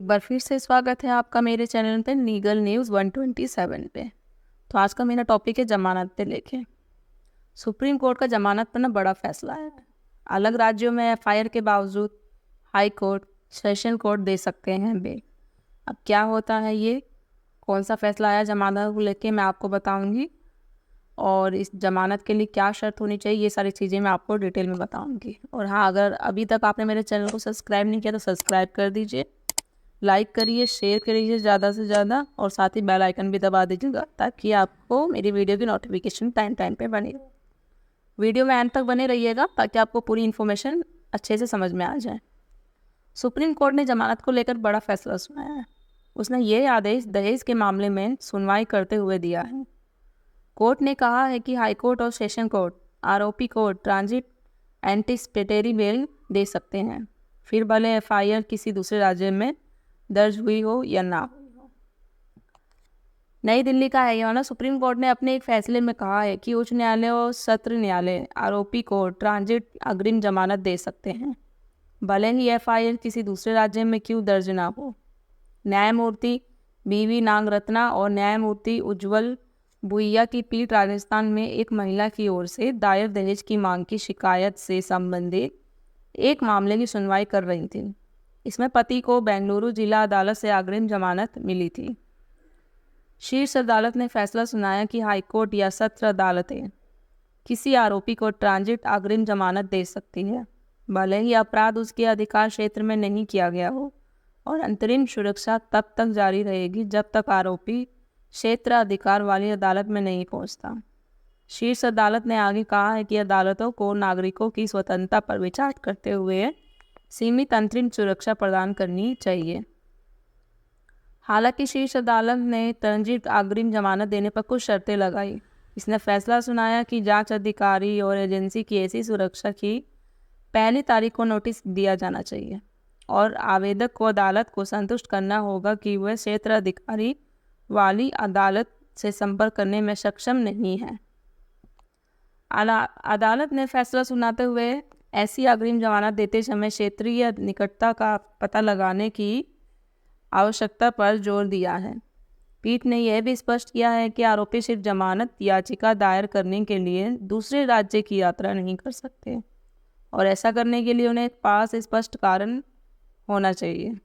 एक बार फिर से स्वागत है आपका मेरे चैनल पे लीगल न्यूज़ 127 पे। तो आज का मेरा टॉपिक है जमानत पे लेके। सुप्रीम कोर्ट का जमानत पर ना बड़ा फैसला है। अलग राज्यों में एफआईआर के बावजूद हाई कोर्ट, सेशन कोर्ट दे सकते हैं बेल। अब क्या होता है ये, कौन सा फैसला आया जमानत को लेके, मैं आपको बताऊंगी। और इस जमानत के लिए क्या शर्त होनी चाहिए, ये सारी चीज़ें मैं आपको डिटेल में बताऊंगी। और हाँ, अगर अभी तक आपने मेरे चैनल को सब्सक्राइब नहीं किया तो सब्सक्राइब कर दीजिए, लाइक करिए, शेयर करिए ज़्यादा से ज़्यादा, और साथ ही बेल आइकन भी दबा दीजिएगा ताकि आपको मेरी वीडियो की नोटिफिकेशन टाइम टाइम पे बने। वीडियो में एंड तक बने रहिएगा ताकि आपको पूरी इन्फॉर्मेशन अच्छे से समझ में आ जाए। सुप्रीम कोर्ट ने जमानत को लेकर बड़ा फैसला सुनाया है। उसने ये आदेश दहेज के मामले में सुनवाई करते हुए दिया है। कोर्ट ने कहा है कि हाई कोर्ट और सेशन कोर्ट आरोपी को ट्रांजिट एंटिसिपेटरी बेल दे सकते हैं, फिर भले एफआईआर किसी दूसरे राज्य में दर्ज हुई हो या ना हुई हो। नई दिल्ली का हरियाणा सुप्रीम कोर्ट ने अपने एक फैसले में कहा है कि उच्च न्यायालय और सत्र न्यायालय आरोपी को ट्रांजिट अग्रिम जमानत दे सकते हैं, भले ही एफआईआर किसी दूसरे राज्य में क्यों दर्ज ना हो। न्यायमूर्ति बीवी नागरत्ना और न्यायमूर्ति उज्ज्वल भुइया की पीठ राजस्थान में एक महिला की ओर से दायर दहेज की मांग की शिकायत से संबंधित एक मामले की सुनवाई कर रही थी। इसमें पति को बेंगलुरु जिला अदालत से अग्रिम जमानत मिली थी। शीर्ष अदालत ने फैसला सुनाया कि हाईकोर्ट या सत्र अदालतें किसी आरोपी को ट्रांजिट अग्रिम जमानत दे सकती है, भले ही अपराध उसके अधिकार क्षेत्र में नहीं किया गया हो, और अंतरिम सुरक्षा तब तक जारी रहेगी जब तक आरोपी क्षेत्र अधिकार वाली अदालत में नहीं पहुंचता। शीर्ष अदालत ने आगे कहा है कि अदालतों को नागरिकों की स्वतंत्रता पर विचार करते हुए सीमित अंतरिम सुरक्षा प्रदान करनी चाहिए। हालांकि शीर्ष अदालत ने ट्रांजिट अग्रिम जमानत देने पर कुछ शर्तें लगाई। इसने फैसला सुनाया कि जांच अधिकारी और एजेंसी की ऐसी सुरक्षा की पहली तारीख को नोटिस दिया जाना चाहिए, और आवेदक को अदालत को संतुष्ट करना होगा कि वह क्षेत्र अधिकारी वाली अदालत से संपर्क करने में सक्षम नहीं है। अदालत ने फैसला सुनाते हुए ऐसी अग्रिम जमानत देते समय क्षेत्रीय निकटता का पता लगाने की आवश्यकता पर जोर दिया है। पीठ ने यह भी स्पष्ट किया है कि आरोपी सिर्फ जमानत याचिका दायर करने के लिए दूसरे राज्य की यात्रा नहीं कर सकते, और ऐसा करने के लिए उन्हें पास स्पष्ट कारण होना चाहिए।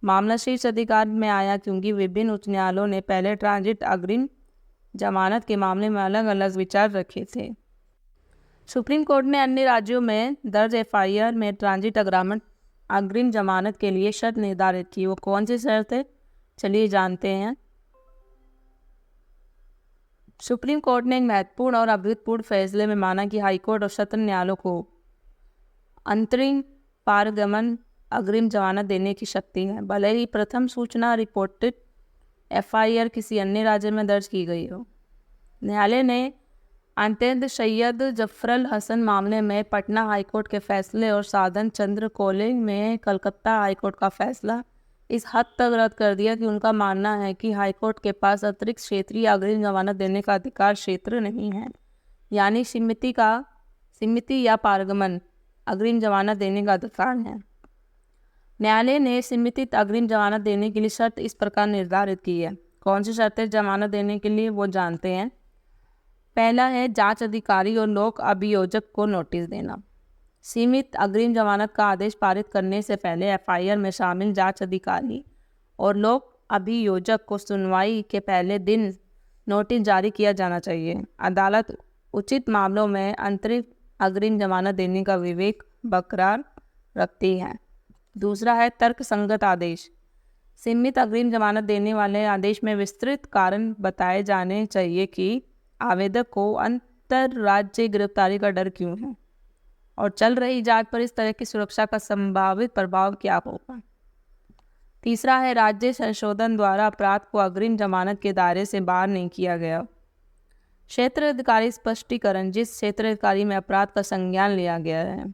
मामला शीर्ष अधिकार में आया क्योंकि विभिन्न उच्च न्यायालयों ने पहले ट्रांजिट अग्रिम जमानत के मामले में अलग अलग विचार रखे थे। सुप्रीम कोर्ट ने अन्य राज्यों में दर्ज एफआईआर में ट्रांजिट अग्रिम जमानत के लिए शर्त निर्धारित की। वो कौन सी शर्त है, चलिए जानते हैं। सुप्रीम कोर्ट ने एक महत्वपूर्ण और अभूतपूर्व फैसले में माना कि हाईकोर्ट और सत्र न्यायालयों को अंतरिम पारगमन अग्रिम जमानत देने की शक्ति है, भले ही प्रथम सूचना रिपोर्टेड एफआईआर किसी अन्य राज्य में दर्ज की गई हो। न्यायालय ने अंतर्द सैयद जफरल हसन मामले में पटना हाईकोर्ट के फैसले और साधन चंद्र कोले में कलकत्ता हाईकोर्ट का फैसला इस हद तक रद्द कर दिया कि उनका मानना है कि हाईकोर्ट के पास अतिरिक्त क्षेत्रीय अग्रिम जमानत देने का अधिकार क्षेत्र नहीं है, यानी सीमिति या पारगमन अग्रिम जमानत देने का अधिकार है। न्यायालय ने सीमित अग्रिम जमानत देने के लिए शर्त इस प्रकार निर्धारित की है। कौन सी शर्तें जमानत देने के लिए, वो जानते हैं। पहला है जांच अधिकारी और लोक अभियोजक को नोटिस देना। सीमित अग्रिम जमानत का आदेश पारित करने से पहले एफआईआर में शामिल जांच अधिकारी और लोक अभियोजक को सुनवाई के पहले दिन नोटिस जारी किया जाना चाहिए। अदालत उचित मामलों में अंतरिम अग्रिम जमानत देने का विवेक बरकरार रखती है। दूसरा है तर्कसंगत आदेश। सीमित अग्रिम जमानत देने वाले आदेश में विस्तृत कारण बताए जाने चाहिए कि आवेदक को अंतर्राज्यीय गिरफ्तारी का डर क्यों है, और चल रही जांच पर इस तरह की सुरक्षा का संभावित प्रभाव क्या होगा। तीसरा है राज्य संशोधन द्वारा अपराध को अग्रिम जमानत के दायरे से बाहर नहीं किया गया। क्षेत्र अधिकारी स्पष्टीकरण। जिस क्षेत्र अधिकारी में अपराध का संज्ञान लिया गया है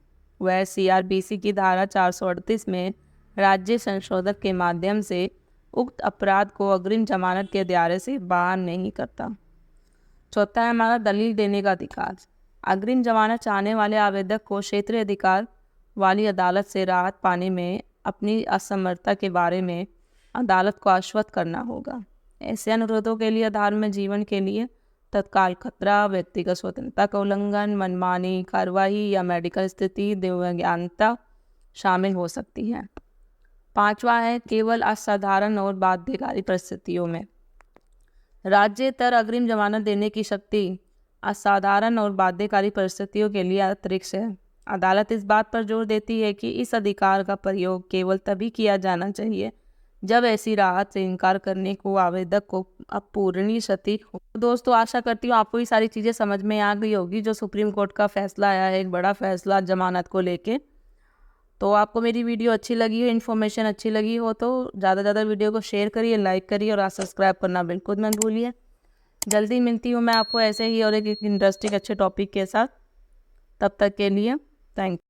वह सीआरपीसी की धारा 438 में राज्य संशोधक के माध्यम से उक्त अपराध को अग्रिम जमानत के दायरे से बाहर नहीं करता। चौथा है हमारा दलील देने का अधिकार। अग्रिम जमानत चाहने वाले आवेदक को क्षेत्रीय अधिकार वाली अदालत से राहत पाने में अपनी असमर्थता के बारे में अदालत को आश्वस्त करना होगा। ऐसे अनुरोधों के लिए आधार में जीवन के लिए तत्काल खतरा, व्यक्तिगत स्वतंत्रता का उल्लंघन, मनमानी कार्रवाई या मेडिकल स्थिति, दिव्यांगता शामिल हो सकती है। 5वां है केवल असाधारण और बाध्यकारी परिस्थितियों में। राज्येतर अग्रिम जमानत देने की शक्ति असाधारण और बाध्यकारी परिस्थितियों के लिए अतिरिक्त है। अदालत इस बात पर जोर देती है कि इस अधिकार का प्रयोग केवल तभी किया जाना चाहिए जब ऐसी राहत से इनकार करने को आवेदक को अपूरणीय क्षति हो। दोस्तों, आशा करती हूँ आपको ये सारी चीज़ें समझ में आ गई होगी। जो सुप्रीम कोर्ट का फैसला आया है, एक बड़ा फैसला जमानत को लेके। तो आपको मेरी वीडियो अच्छी लगी हो, इन्फॉर्मेशन अच्छी लगी हो तो ज़्यादा से ज़्यादा वीडियो को शेयर करिए, लाइक करिए और सब्सक्राइब करना बिल्कुल मत भूलिए। जल्दी मिलती हूँ मैं आपको ऐसे ही और एक इंटरेस्टिंग अच्छे टॉपिक के साथ। तब तक के लिए थैंक